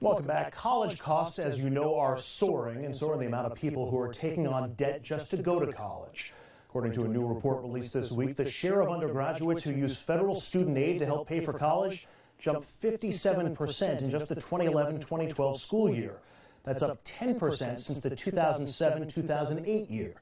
Welcome back. College costs, as you know, are soaring, and so are the amount of people who are taking on debt just to go to college. According to a new report released this week, the share of undergraduates who use federal student aid to help pay for college jumped 57% in just the 2011-2012 school year. That's up 10% since the 2007-2008 year.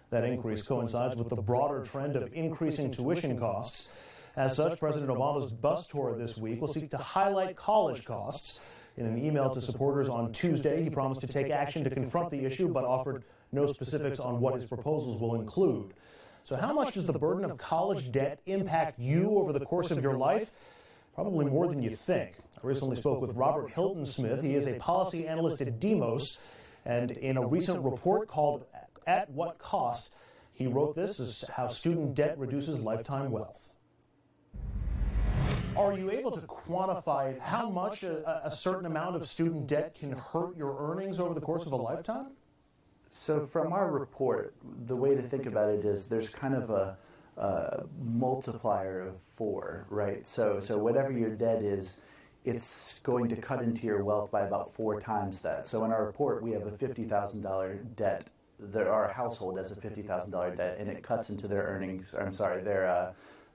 That increase coincides with the broader trend of increasing tuition costs. As such, President Obama's bus tour this week will seek to highlight college costs. In an email to supporters on Tuesday, he promised to take action to confront the issue, but offered no specifics on what his proposals will include. So how much does the burden of college debt impact you over the course of your life? Probably more than you think. I recently spoke with Robert Hilton Smith. He is a policy analyst at Demos, and in a recent report called At What Cost, he wrote this as how student debt reduces lifetime wealth. Are you able to quantify how much a certain amount of student debt can hurt your earnings over the course of a lifetime? So from our report, the way to think about it is there's kind of a multiplier of 4, right? So whatever your debt is, it's going to cut into your wealth by about 4 times that. So in our report, we have a $50,000 debt. Our household has a $50,000 debt, and it cuts into their earnings. I'm sorry,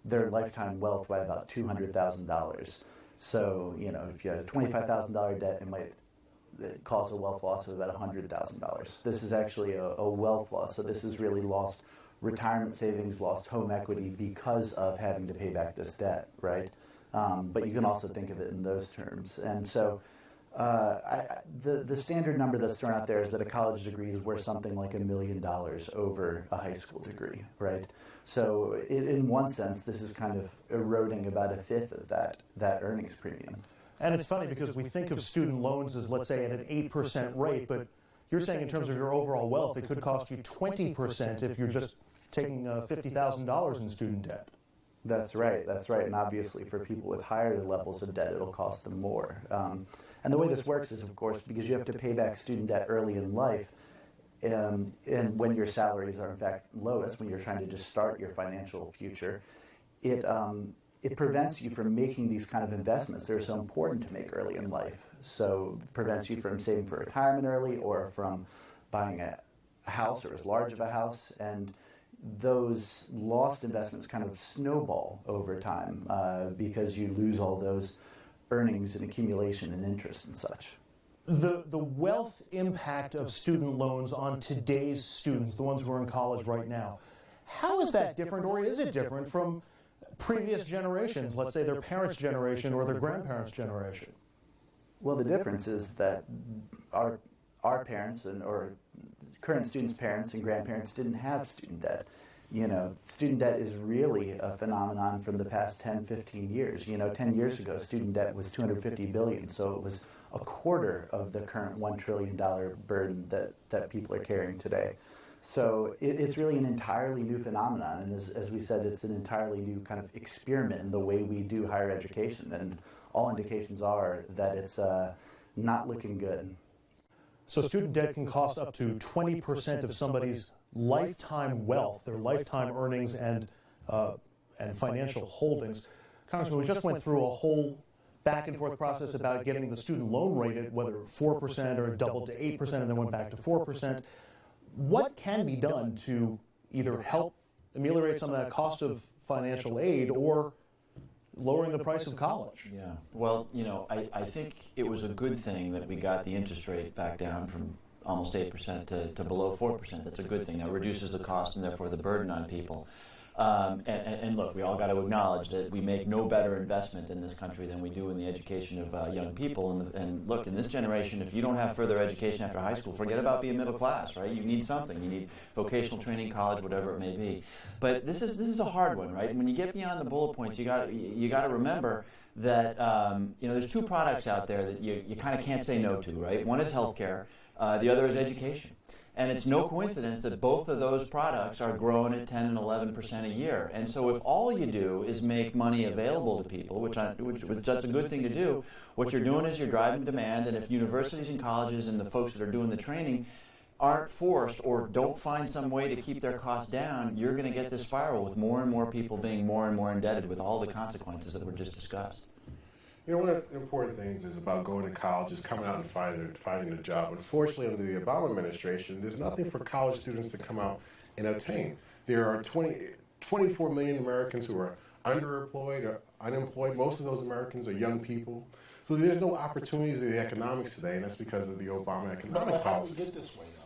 their lifetime wealth by about $200,000. So, you know, if you had a $25,000 debt, it might cause a wealth loss of about $100,000. This is actually a wealth loss. So this is really lost retirement savings, lost home equity because of having to pay back this debt, right? But you can also think of it in those terms. And so the standard number that's thrown out there is that a college degree is worth something like $1 million over a high school degree, right? So in one sense, this is kind of eroding about 1/5 of that earnings premium. And it's funny because we think of student loans as, let's say, at an 8% rate, but you're saying in terms of your overall wealth, it could cost you 20% if you're just taking $50,000 in student debt. That's right. And obviously for people with higher levels of debt, it'll cost them more. And the way this works is, of course, because you have to pay back student debt early in life, and when your salaries are in fact lowest, when you're trying to just start your financial future, it prevents you from making these kind of investments that are so important to make early in life. So it prevents you from saving for retirement early or from buying a house or as large of a house. And those lost investments kind of snowball over time because you lose all those earnings and accumulation and interest and such. The wealth impact of student loans on today's students, the ones who are in college right now, how is that different, or is it different from previous generations, let's say their parents' generation or their grandparents' generation? Well, the difference is that our parents or current students' parents and grandparents didn't have student debt. You know, student debt is really a phenomenon from the past 10, 15 years. You know, 10 years ago, student debt was $250 billion, so it was a quarter of the current $1 trillion burden that people are carrying today. So it's really an entirely new phenomenon, and as we said, it's an entirely new kind of experiment in the way we do higher education, and all indications are that it's not looking good. So student debt can cost up to 20% of somebody's lifetime wealth, their lifetime earnings and financial holdings. Congressman, we just went through a whole back and forth process about getting the student loan rate at whether 4% or doubled to 8% and then went back to 4%. What can be done to either help ameliorate some of that cost of financial aid or lowering the price of college? Yeah, well, you know, I think it was a good thing that we got the interest rate back down from almost 8% to below 4%. That's a good thing. That reduces the cost and therefore the burden on people. And look, we all got to acknowledge that we make no better investment in this country than we do in the education of young people. And look, in this generation, if you don't have further education after high school, forget about being middle class, right? You need something. You need vocational training, college, whatever it may be. But this is a hard one, right? And when you get beyond the bullet points, you got to remember that you know, there's 2 products out there that you kind of can't say no to, right? One is healthcare, the other is education. And it's no coincidence that both of those products are growing at 10 and 11% a year. And so if all you do is make money available to people, which that's a good thing to do, what you're doing is you're driving demand. And if universities and colleges and the folks that are doing the training aren't forced or don't find some way to keep their costs down, you're going to get this spiral with more and more people being more and more indebted with all the consequences that were just discussed. You know, one of the important things is about going to college is coming out and finding a job. Unfortunately, under the Obama administration, there's nothing for college students to come out and obtain. There are 24 million Americans who are underemployed or unemployed. Most of those Americans are young people. So there's no opportunities in the economics today, and that's because of the Obama economic policies. How did we get this way, though?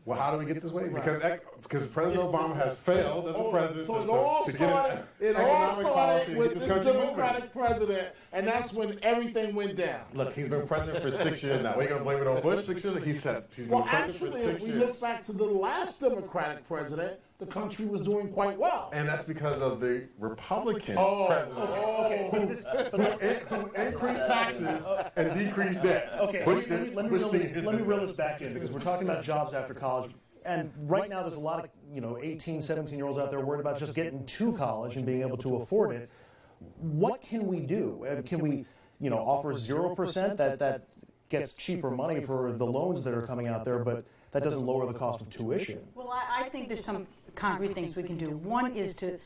Well, how do we get this way? Because President Obama has failed as a president so to get an economic policy with this this country Democratic president, and that's when everything went down. Look, he's been president for 6 years now. We're going to blame it on Bush 6 years? He said he's been president for 6 years. If we look back to the last Democratic president, the country was doing quite well. And that's because of the Republican president who increased taxes and decreased debt. Okay, let me reel this back in, because we're talking about jobs after college. And right now there's a lot of 18, 17-year-olds out there worried about just getting to college and being able to afford it. What can we do? Can we offer 0% that gets cheaper money for the loans that are coming out there, but that doesn't lower the cost of tuition? Well, I think there's some concrete things we can do. One is to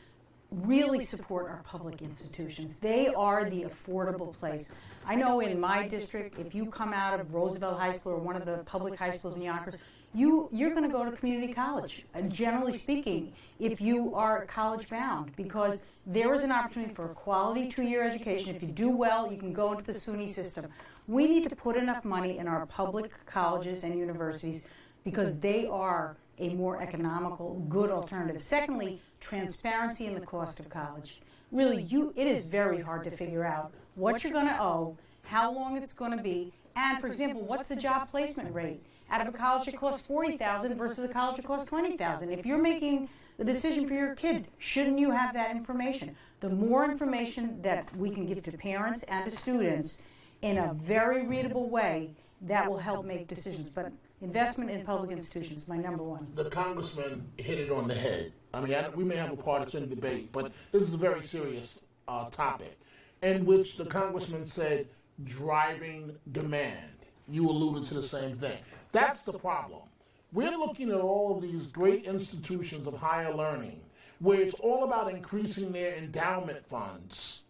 really support our public institutions. They are the affordable place. I know in my district, if you come out of Roosevelt High School or one of the public high schools in Yonkers, you're going to go to community college, generally speaking, if you are college bound, because there is an opportunity for a quality 2-year education. If you do well, you can go into the SUNY system. We need to put enough money in our public colleges and universities because they are a more economical, good alternative. Secondly, transparency in the cost of college. Really, it is very hard to figure out what you're going to owe, how long it's going to be, and, for example, what's the job placement rate? Out of a college that costs $40,000 versus a college that costs $20,000. If you're making the decision for your kid, shouldn't you have that information? The more information that we can give to parents and to students in a very readable way, that will help make decisions. But investment in public institutions is my number one. The congressman hit it on the head. I mean, we may have a partisan debate, but this is a very serious topic in which the congressman said driving demand. You alluded to the same thing. That's the problem. We're looking at all of these great institutions of higher learning where it's all about increasing their endowment funds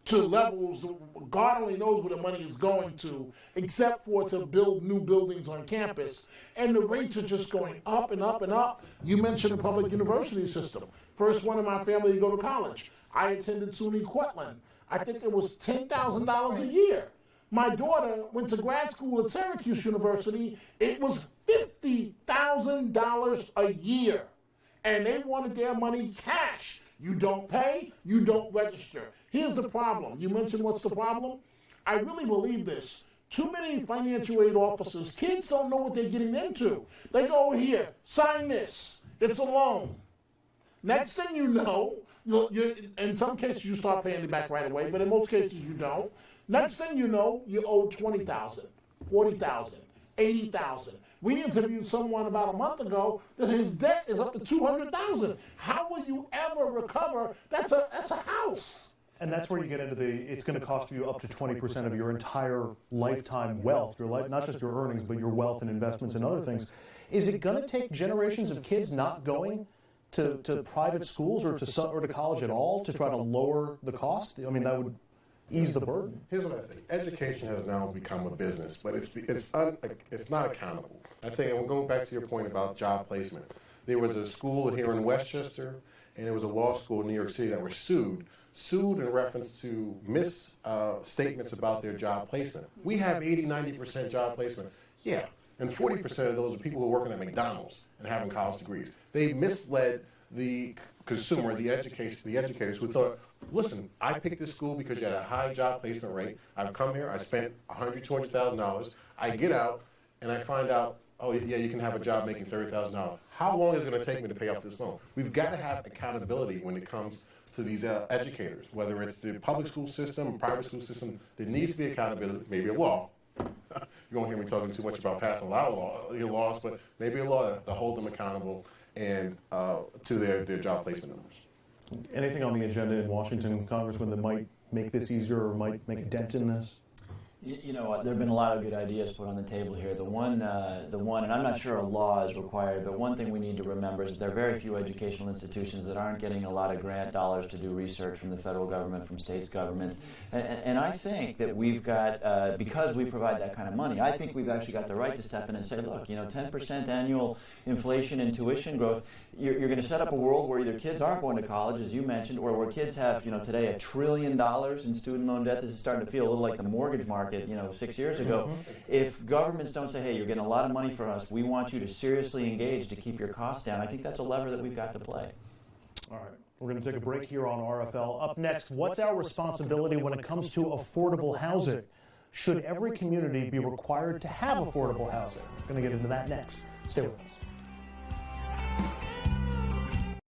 to levels God only knows where the money is going to, except for to build new buildings on campus. And the rates are just going up and up and up. You mentioned the public university system. First one in my family to go to college. I attended SUNY Cortland. I think it was $10,000 a year. My daughter went to grad school at Syracuse University. It was $50,000 a year. And they wanted their money cash. You don't pay, you don't register. Here's the problem. You mentioned what's the problem? I really believe this. Too many financial aid officers, kids don't know what they're getting into. They go over here, sign this. It's a loan. Next thing you know, in some cases you start paying it back right away, but in most cases you don't. Next thing you know, you owe $20,000, $40,000, $80,000. We interviewed someone about a month ago that his debt is up to $200,000. How will you ever recover? That's a house. And that's where you get into it's going to cost you up to 20% of your entire lifetime wealth, not just your earnings, but your wealth and investments and other things. Is it going to take generations of kids not going to private schools or to college at all to try to lower the cost? I mean, that would ease the burden. Here's what I think. Education has now become a business, but it's not accountable. I think, and going back to your point about job placement, there was a school here in Westchester, and there was a law school in New York City that were sued in reference to misstatements about their job placement. We have 80, 90% job placement. Yeah. And 40% of those are people who are working at McDonald's and having college degrees. They misled the consumer, the educators who thought, listen, I picked this school because you had a high job placement rate. I've come here, I spent $100,000, $200,000. I get out and I find out, oh yeah, you can have a job making $30,000. How long is it going to take me to pay off this loan? We've got to have accountability when it comes to these educators, whether it's the public school system, private school system. There needs to be accountability, maybe a law. You won't hear me talking too much about passing a lot of laws, but maybe a law to hold them accountable and to their job placement numbers. Anything on the agenda in Washington, Congressman, that might make this easier or might make a dent in this? You know what? There have been a lot of good ideas put on the table here. The one, and I'm not sure a law is required, but one thing we need to remember is that there are very few educational institutions that aren't getting a lot of grant dollars to do research from the federal government, from states governments. And I think that we've got, because we provide that kind of money, I think we've actually got the right to step in and say, look, 10% annual inflation and tuition growth, you're going to set up a world where either kids aren't going to college, as you mentioned, or where kids have, today $1 trillion in student loan debt. This is starting to feel a little like the mortgage market, 6 years ago. If governments don't say, hey, you're getting a lot of money from us, we want you to seriously engage to keep your costs down, I think that's a lever that we've got to play. All right. We're going to take a break here on RFL. Up next, what's our responsibility when it comes to affordable housing? Should every community be required to have affordable housing? We're going to get into that next. Stay with us.